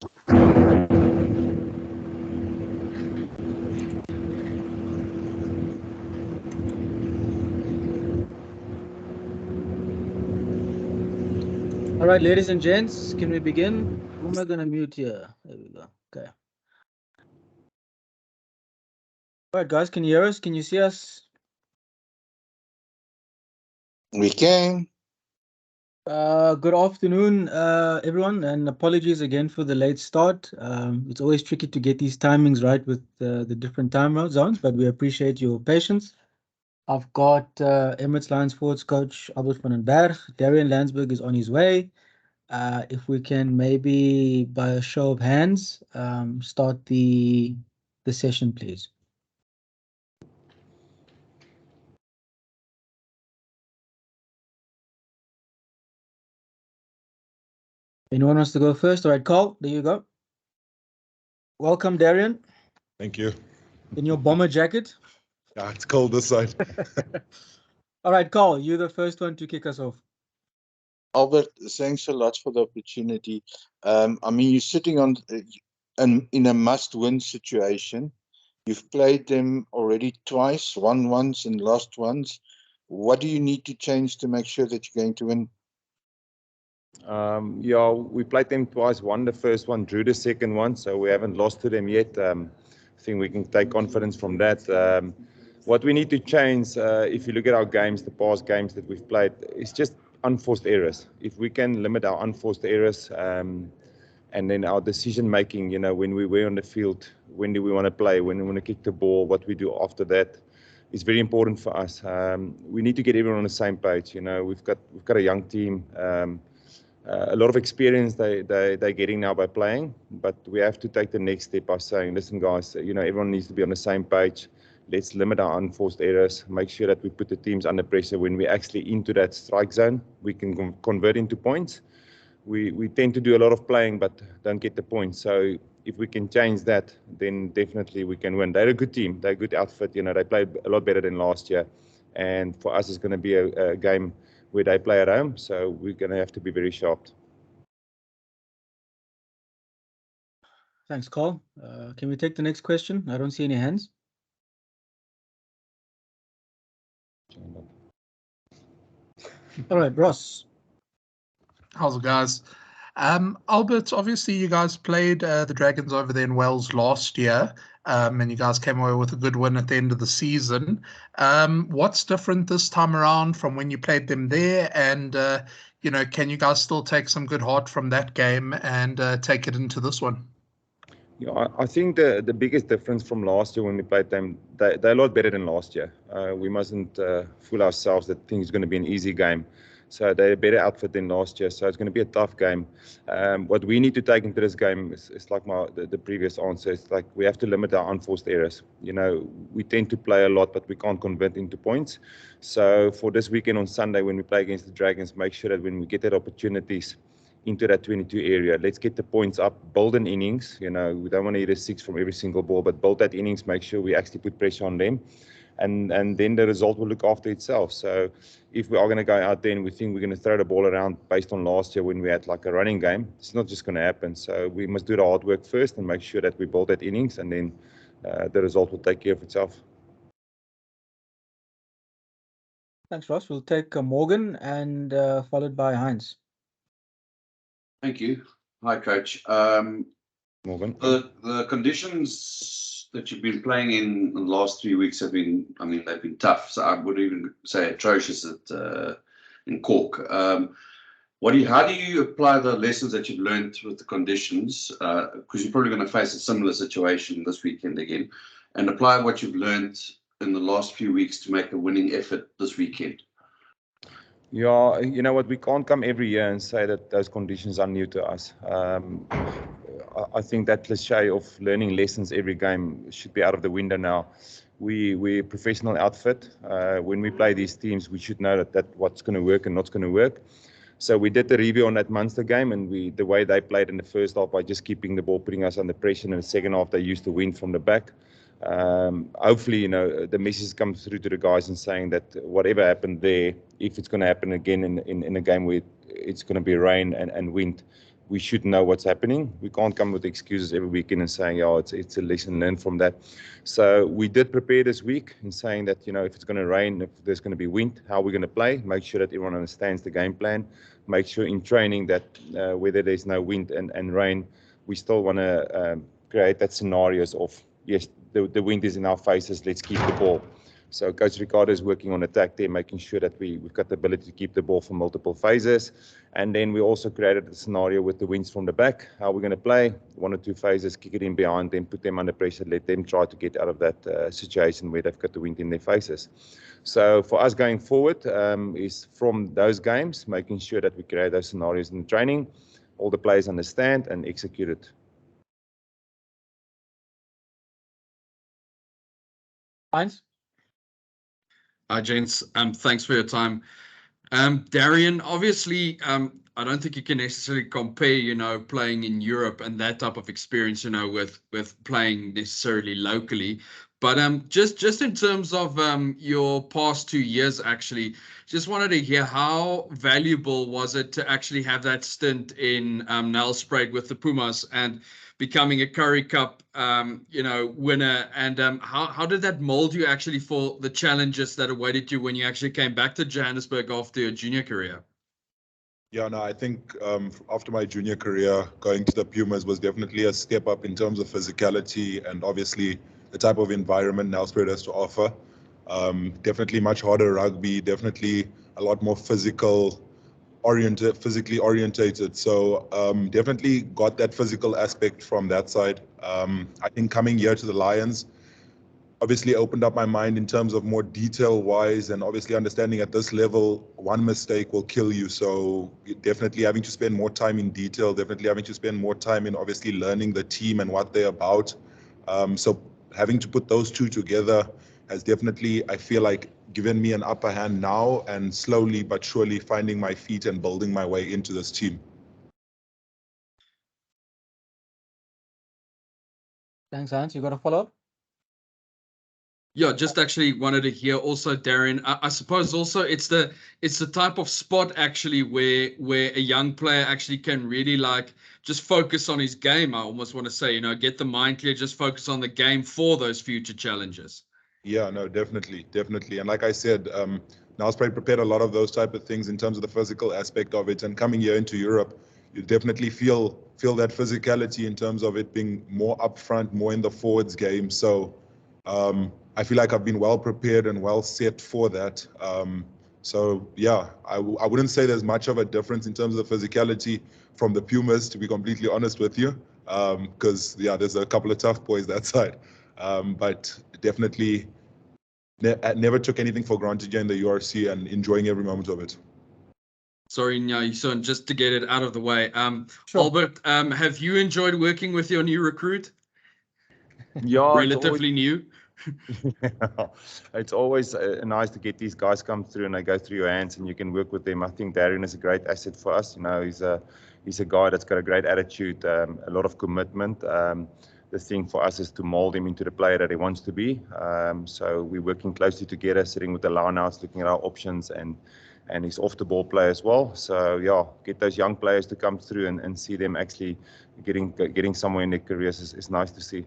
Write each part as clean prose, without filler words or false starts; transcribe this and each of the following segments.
All right, ladies and gents, can we begin? Who am I going to mute here? There we go. Okay. All right, guys, can you hear us? Can you see us? We can. Good afternoon, everyone, and apologies again for the late start. It's always tricky to get these timings right with the different time zones, but we appreciate your patience. I've got Emirates Lions forwards coach Albert van den Berg. Darrien Landsberg is on his way. If we can maybe, by a show of hands, start the session, please. Anyone wants to go first? All right, Carl, there you go. Welcome, Darrien. Thank you. In your bomber jacket. Yeah, it's cold this side. All right, Carl, you're the first one to kick us off. Albert, thanks a lot for the opportunity. I mean, you're sitting on in a must-win situation. You've played them already twice, won once and lost once. What do you need to change to make sure that you're going to win? Yeah, we played them twice. Won the first one, drew the second one, so we haven't lost to them yet. I think we can take confidence from that. What we need to change, if you look at our games, the past games that we've played, is just unforced errors. If we can limit our unforced errors, and then our decision making, you know, when we're on the field, when do we want to play, when we want to kick the ball, what we do after that, is very important for us. We need to get everyone on the same page. You know, we've got a young team. A lot of experience they're getting now by playing, but we have to take the next step by saying, listen, guys, you know, everyone needs to be on the same page. Let's limit our unforced errors, make sure that we put the teams under pressure. When we're actually into that strike zone, we can convert into points. We tend to do a lot of playing, but don't get the points. So if we can change that, then definitely we can win. They're a good team. They're a good outfit. You know, they played a lot better than last year. And for us, it's going to be a game where they play at home, so we're going to have to be very sharp. Thanks, Carl. Can we take the next question? I don't see any hands. All right, Ross. How's it, guys? Albert, obviously you guys played the Dragons over there in Wales last year, and you guys came away with a good win at the end of the season. What's different this time around from when you played them there? And, you know, can you guys still take some good heart from that game and take it into this one? Yeah, I think the biggest difference from last year when we played them, they're a lot better than last year. We mustn't fool ourselves that things are going to be an easy game. So they're a better outfit than last year. So it's going to be a tough game. What we need to take into this game is like the previous answer. It's like we have to limit our unforced errors. You know, we tend to play a lot, but we can't convert into points. So for this weekend on Sunday, when we play against the Dragons, make sure that when we get that opportunities into that 22 area, let's get the points up, build an innings. You know, we don't want to hit a 6 from every single ball, but build that innings, make sure we actually put pressure on them. And then the result will look after itself. So if we are going to go out there and we think we're going to throw the ball around based on last year when we had like a running game, it's not just going to happen. So we must do the hard work first and make sure that we build that innings, and then the result will take care of itself. Thanks, Ross. We'll take Morgan and followed by Heinz. Thank you. Hi, Coach. Morgan. The conditions that you've been playing in the last 3 weeks have been, I mean, they've been tough. So I would even say atrocious in Cork. How do you apply the lessons that you've learned with the conditions? Because you're probably going to face a similar situation this weekend again, and apply what you've learned in the last few weeks to make a winning effort this weekend. Yeah, you know what, we can't come every year and say that those conditions are new to us. I think that cliche of learning lessons every game should be out of the window now. We're a professional outfit. When we play these teams, we should know that what's going to work and not going to work. So we did the review on that Munster game, and the way they played in the first half by just keeping the ball, putting us under pressure. In the second half, they used to win from the back. Hopefully, you know, the message comes through to the guys and saying that whatever happened there, if it's going to happen again in a game where it's going to be rain and wind, we should know what's happening. We can't come with excuses every weekend and saying, oh, it's a lesson learned from that. So we did prepare this week in saying that, if it's going to rain, if there's going to be wind, how we're going to play, make sure that everyone understands the game plan, make sure in training that whether there's no wind and rain, we still want to create that scenarios of, yes, the wind is in our faces, let's keep the ball. So Coach Ricardo is working on attack there, making sure that we've got the ability to keep the ball for multiple phases. And then we also created a scenario with the winds from the back, how we're going to play, 1 or 2 phases, kick it in behind them, put them under pressure, let them try to get out of that situation where they've got the wind in their faces. So for us going forward is from those games, making sure that we create those scenarios in the training, all the players understand and execute it. Heinz? Hi, gents. Thanks for your time. Darrien, obviously, I don't think you can necessarily compare, playing in Europe and that type of experience, with playing necessarily locally. But just in terms of your past 2 years, actually, just wanted to hear how valuable was it to actually have that stint in Nelspruit with the Pumas and becoming a Currie Cup, winner, and how did that mold you actually for the challenges that awaited you when you actually came back to Johannesburg after your junior career? Yeah, no, I think after my junior career, going to the Pumas was definitely a step up in terms of physicality and obviously the type of environment Nelspruit has to offer. Definitely much harder rugby, definitely a lot more physically orientated. So definitely got that physical aspect from that side. I think coming here to the Lions obviously opened up my mind in terms of more detail wise, and obviously understanding at this level, one mistake will kill you. So definitely having to spend more time in detail, definitely having to spend more time in obviously learning the team and what they're about. So having to put those two together has definitely, I feel like, given me an upper hand now, and slowly but surely finding my feet and building my way into this team. Thanks, Heinz. You got a follow-up? Yeah, just actually wanted to hear also, Darrien. I suppose also it's the type of spot actually where a young player actually can really just focus on his game. I almost want to say, get the mind clear, just focus on the game for those future challenges. Yeah, no, definitely. And like I said, Nelspruit prepared a lot of those type of things in terms of the physical aspect of it. And coming here into Europe, you definitely feel that physicality in terms of it being more upfront, more in the forwards game. So I feel like I've been well prepared and well set for that. So yeah, I wouldn't say there's much of a difference in terms of the physicality from the Pumas, to be completely honest with you, because there's a couple of tough boys that side. But definitely never took anything for granted here in the URC and enjoying every moment of it. Sorry, Nyaison, just to get it out of the way. Sure. Albert, have you enjoyed working with your new recruit? Yeah, relatively new. It's always nice to get these guys come through and they go through your hands and you can work with them. I think Darrien is a great asset for us. He's a guy that's got a great attitude, a lot of commitment. The thing for us is to mold him into the player that he wants to be. So we're working closely together, sitting with the lineouts, looking at our options and he's off the ball play as well. So yeah, get those young players to come through and see them actually getting somewhere in their careers is nice to see.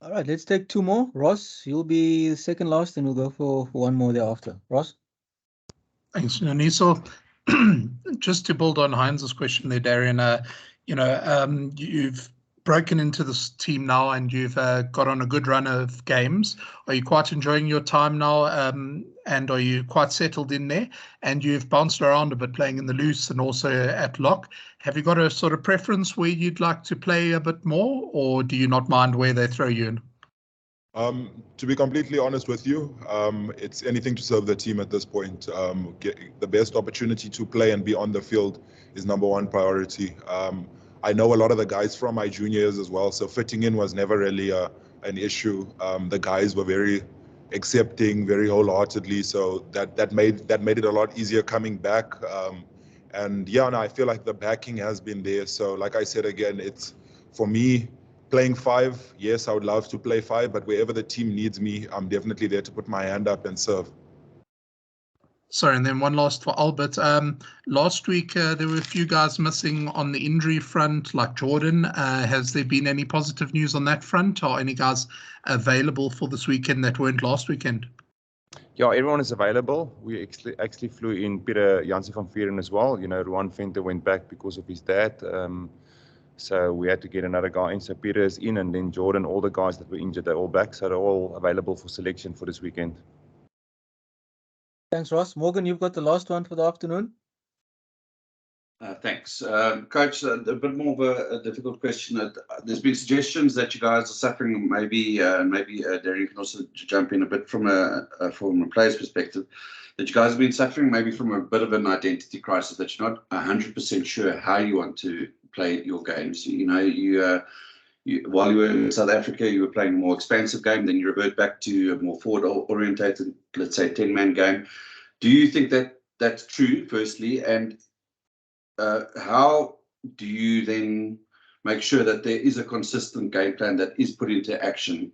All right, let's take 2 more. Ross, you'll be second last, and we'll go for 1 more thereafter. Ross? Thanks, Noniso. Just to build on Heinz's question there, Darrien, you've broken into this team now and you've got on a good run of games. Are you quite enjoying your time now, and are you quite settled in there? And you've bounced around a bit playing in the loose and also at lock. Have you got a sort of preference where you'd like to play a bit more, or do you not mind where they throw you in? To be completely honest with you, it's anything to serve the team at this point. The best opportunity to play and be on the field is #1 priority. I know a lot of the guys from my junior years as well, so fitting in was never really an issue. The guys were very accepting, very wholeheartedly, so that made it a lot easier coming back. And yeah, no, I feel like the backing has been there. So like I said again, it's for me. Playing 5, yes, I would love to play 5, but wherever the team needs me, I'm definitely there to put my hand up and serve. Sorry, and then one last for Albert. Last week, there were a few guys missing on the injury front, like Jordan. Has there been any positive news on that front, or any guys available for this weekend that weren't last weekend? Yeah, everyone is available. We actually flew in Peter Janssen van Vieren as well. You know, Ruan Venter went back because of his dad. So we had to get another guy in. So Peter is in, and then Jordan, all the guys that were injured, they're all back. So they're all available for selection for this weekend. Thanks, Ross. Morgan, you've got the last one for the afternoon. Thanks. Coach, a bit more of a difficult question. There's been suggestions that you guys are suffering, maybe Darrien can also jump in a bit from a player's perspective, that you guys have been suffering maybe from a bit of an identity crisis, that you're not 100% sure how you want to play your games. You know, while you were in South Africa, you were playing a more expansive game, then you revert back to a more forward-orientated, let's say, 10-man game. Do you think that that's true, firstly? And how do you then make sure that there is a consistent game plan that is put into action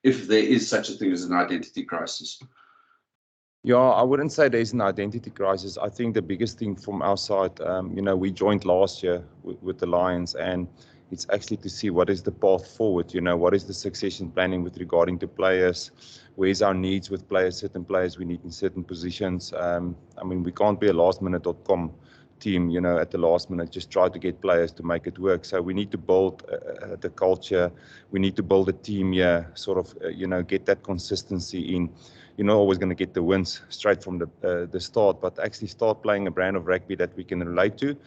if there is such a thing as an identity crisis? Yeah, I wouldn't say there's an identity crisis. I think the biggest thing from our side, you know, we joined last year with the Lions, and it's actually to see what is the path forward. You know, what is the succession planning with regarding to players? Where's our needs with players? Certain players we need in certain positions. I mean, we can't be a lastminute.com team, you know, at the last minute, just try to get players to make it work. So we need to build the culture. We need to build a team here, sort of, you know, get that consistency in. You're not always going to get the wins straight from the start, but actually start playing a brand of rugby that we can relate to.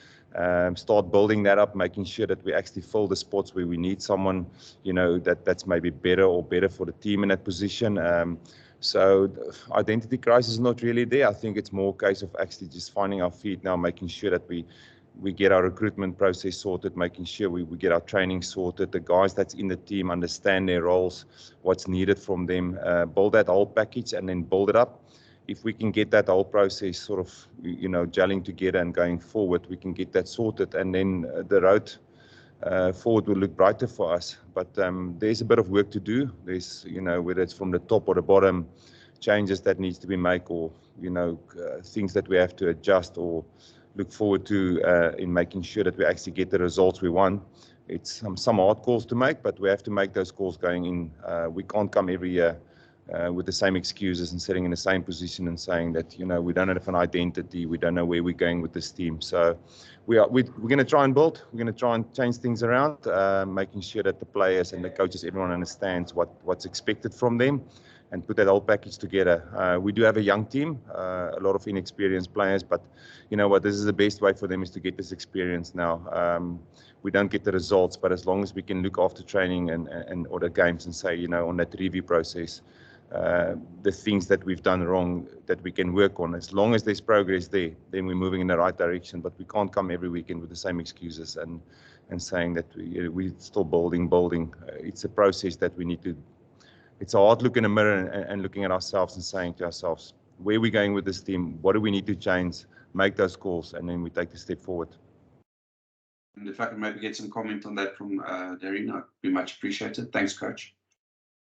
Start building that up, making sure that we actually fill the spots where we need someone, you know, that's maybe better for the team in that position. So the identity crisis is not really there. I think it's more a case of actually just finding our feet now, making sure that we get our recruitment process sorted, making sure we get our training sorted, the guys that's in the team understand their roles, what's needed from them, build that whole package and then build it up. If we can get that whole process sort of, you know, gelling together and going forward, we can get that sorted, and then the road forward will look brighter for us. But there's a bit of work to do. There's, you know, whether it's from the top or the bottom, changes that needs to be made, or, you know, things that we have to adjust or look forward to in making sure that we actually get the results we want. It's some hard calls to make, but we have to make those calls going in. We can't come every year with the same excuses and sitting in the same position and saying that, you know, we don't have an identity, we don't know where we're going with this team. So we're going to try and build, we're going to try and change things around, making sure that the players and the coaches, everyone understands what's expected from them, and put that whole package together. We do have a young team, a lot of inexperienced players, but you know what, this is the best way for them is to get this experience now. We don't get the results, but as long as we can look after training and or the games and say, you know, on that review process, the things that we've done wrong that we can work on, as long as there's progress there, then we're moving in the right direction. But we can't come every weekend with the same excuses and saying that we're still building. It's a process that we need to. It's a hard look in the mirror and looking at ourselves and saying to ourselves, where are we going with this team? What do we need to change? Make those calls, and then we take the step forward. And if I can maybe get some comment on that from Darrien, I'd be much appreciated. Thanks, Coach.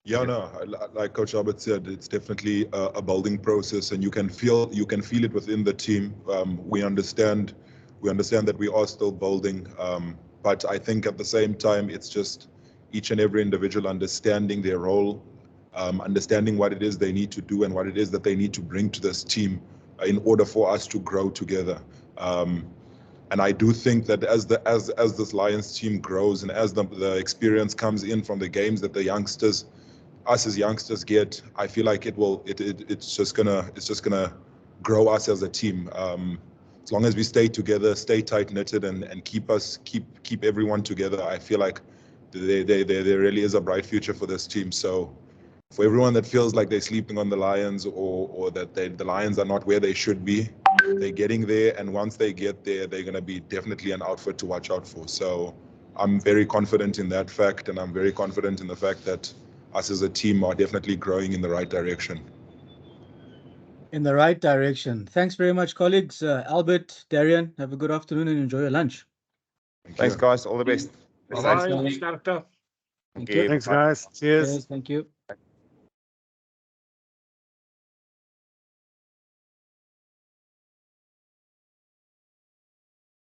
Yeah, no, like Coach Albert said, it's definitely a building process, and you can feel it within the team. We understand that we are still building, but I think at the same time, it's just each and every individual understanding their role, understanding what it is they need to do and what it is that they need to bring to this team in order for us to grow together. And I do think that as this Lions team grows and as the experience comes in from the games that us as youngsters get, I feel like it's just gonna grow us as a team. As long as we stay together, stay tight knitted, and keep everyone together, I feel like there really is a bright future for this team. So for everyone that feels like they're sleeping on the Lions or that the Lions are not where they should be, they're getting there, and once they get there, they're going to be definitely an outfit to watch out for. So I'm very confident in that fact, and I'm very confident in the fact that us as a team are definitely growing in the right direction. In the right direction. Thanks very much, colleagues. Albert, Darrien, have a good afternoon and enjoy your lunch. Thanks, guys. All the best. Bye-bye. Thank you. Thanks, guys. Cheers. Thank you.